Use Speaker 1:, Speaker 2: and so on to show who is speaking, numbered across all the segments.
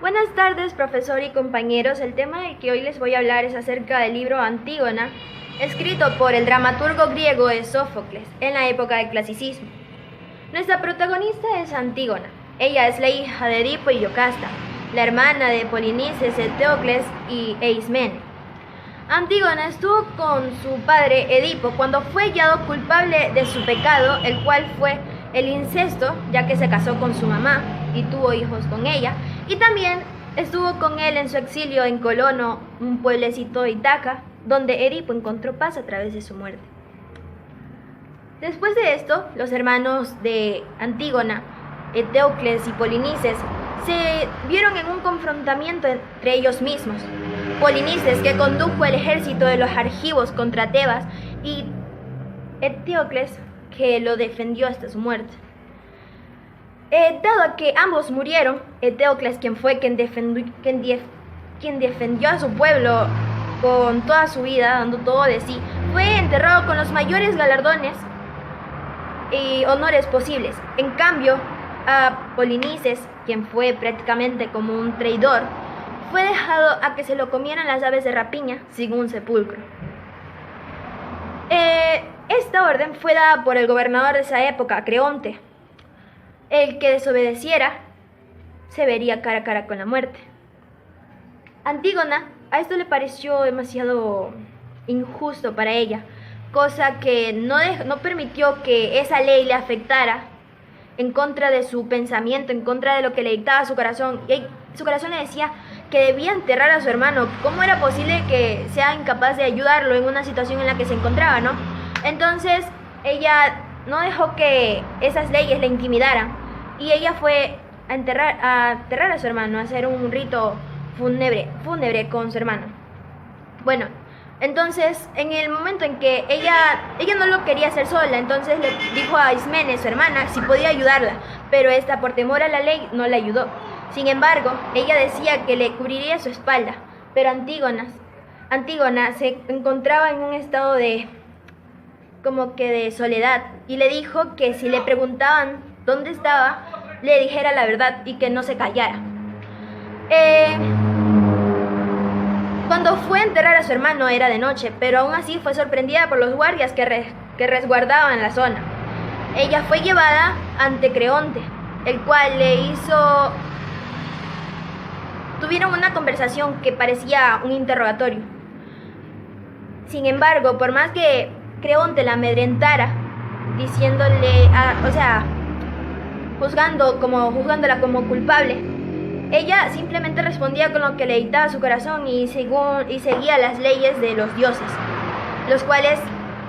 Speaker 1: Buenas tardes, profesor y compañeros. El tema del que hoy les voy a hablar es acerca del libro Antígona, escrito por el dramaturgo griego Sófocles en la época del clasicismo. Nuestra protagonista es Antígona. Ella es la hija de Edipo y Yocasta, la hermana de Polinices, Eteocles e Ismene. Antígona estuvo con su padre Edipo cuando fue hallado culpable de su pecado, el cual fue el incesto, ya que se casó con su mamá y tuvo hijos con ella, y también estuvo con él en su exilio en Colono, un pueblecito de Itaca, donde Edipo encontró paz a través de su muerte. Después de esto, los hermanos de Antígona, Eteocles y Polinices, se vieron en un confrontamiento entre ellos mismos. Polinices, que condujo el ejército de los argivos contra Tebas, y Eteocles, que lo defendió hasta su muerte. Dado a que ambos murieron, Eteocles, quien defendió a su pueblo con toda su vida, dando todo de sí, fue enterrado con los mayores galardones y honores posibles. En cambio, a Polinices, quien fue prácticamente como un traidor, fue dejado a que se lo comieran las aves de rapiña sin un sepulcro. Esta orden fue dada por el gobernador de esa época, Creonte. El que desobedeciera se vería cara a cara con la muerte. Antígona a esto le pareció demasiado injusto para ella, cosa que no permitió que esa ley le afectara en contra de su pensamiento, en contra de lo que le dictaba su corazón. Y su corazón le decía que debía enterrar a su hermano. ¿Cómo era posible que sea incapaz de ayudarlo en una situación en la que se encontraba, no? Entonces ella no dejó que esas leyes le intimidaran, y ella fue a enterrar a su hermano, a hacer un rito fúnebre con su hermano. Bueno, entonces en el momento en que ella no lo quería hacer sola, entonces le dijo a Ismene, su hermana, si podía ayudarla, pero esta, por temor a la ley, no la ayudó. Sin embargo, ella decía que le cubriría su espalda, pero Antígona se encontraba en un estado de soledad, y le dijo que si le preguntaban dónde estaba, le dijera la verdad y que no se callara. Cuando fue a enterrar a su hermano era de noche, pero aún así fue sorprendida por los guardias que resguardaban la zona. Ella fue llevada ante Creonte, el cual tuvieron una conversación que parecía un interrogatorio. Sin embargo, por más que Creonte la amedrentara, juzgándola como culpable, ella simplemente respondía con lo que le dictaba su corazón y seguía las leyes de los dioses, los cuales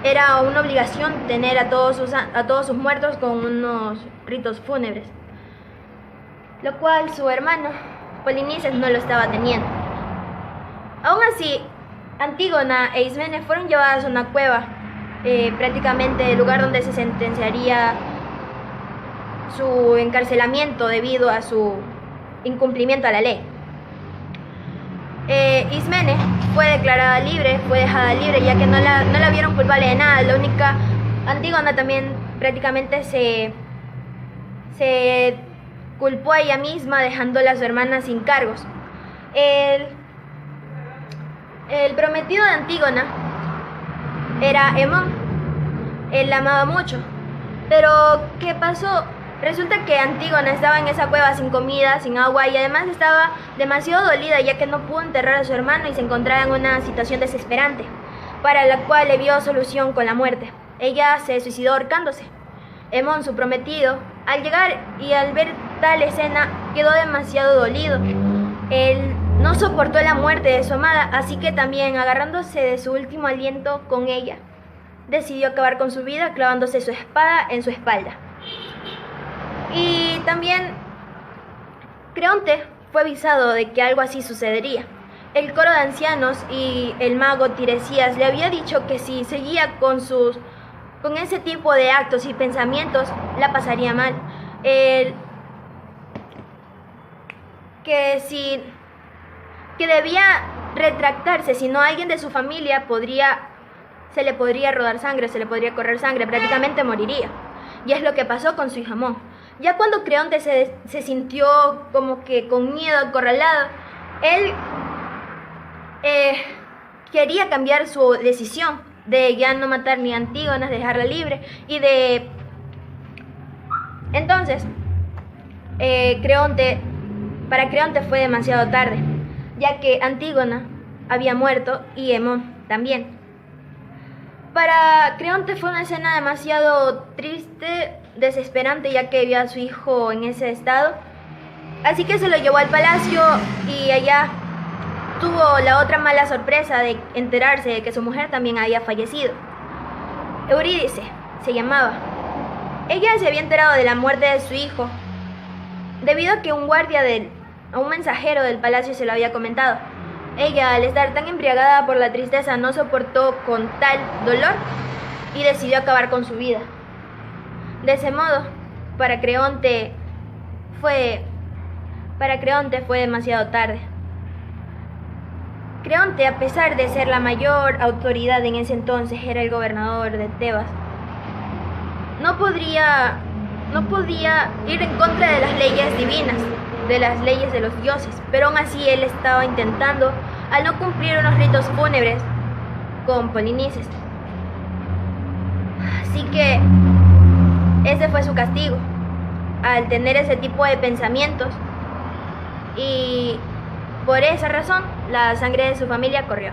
Speaker 1: era una obligación tener a todos sus muertos con unos ritos fúnebres, lo cual su hermano Polinices no lo estaba teniendo. Aún así, Antígona e Ismene fueron llevadas a una cueva, prácticamente el lugar donde se sentenciaría su encarcelamiento debido a su incumplimiento a la ley. Ismene fue declarada libre, fue dejada libre, ya que no la vieron culpable de nada. Antígona también prácticamente se culpó a ella misma, dejándola a su hermana sin cargos. El prometido de Antígona era Hemón. Él la amaba mucho. Pero, ¿qué pasó? Resulta que Antígona estaba en esa cueva sin comida, sin agua, y además estaba demasiado dolida, ya que no pudo enterrar a su hermano y se encontraba en una situación desesperante, para la cual le vio solución con la muerte. Ella se suicidó ahorcándose. Hemón, su prometido, al llegar y al ver tal escena, quedó demasiado dolido. Él no soportó la muerte de su amada, así que también, agarrándose de su último aliento con ella, decidió acabar con su vida clavándose su espada en su espalda. Y también Creonte fue avisado de que algo así sucedería. El coro de ancianos y el mago Tiresias le había dicho que si seguía con ese tipo de actos y pensamientos, la pasaría mal. Que debía retractarse, si no alguien de su familia se le podría rodar sangre, se le podría correr sangre, prácticamente moriría. Y es lo que pasó con su hija Hemón. Ya cuando Creonte se sintió como que con miedo, acorralado, él quería cambiar su decisión de ya no matar ni a Antígona, de dejarla libre y de... Entonces, para Creonte fue demasiado tarde, ya que Antígona había muerto y Hemón también. Para Creonte fue una escena demasiado triste, desesperante, ya que vio a su hijo en ese estado. Así que se lo llevó al palacio y allá tuvo la otra mala sorpresa de enterarse de que su mujer también había fallecido. Eurídice se llamaba. Ella se había enterado de la muerte de su hijo debido a que un mensajero del palacio se lo había comentado. Ella, al estar tan embriagada por la tristeza, no soportó con tal dolor y decidió acabar con su vida. De ese modo, para Creonte fue demasiado tarde. Creonte, a pesar de ser la mayor autoridad en ese entonces, era el gobernador de Tebas. No podía ir en contra de las leyes divinas, de las leyes de los dioses, pero aún así él estaba intentando al no cumplir unos ritos fúnebres con Polinices. Así que ese fue su castigo, al tener ese tipo de pensamientos, y por esa razón la sangre de su familia corrió.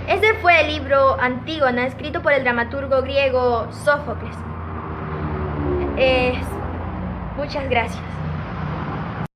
Speaker 1: Este fue el libro Antígona, escrito por el dramaturgo griego Sófocles. Muchas gracias.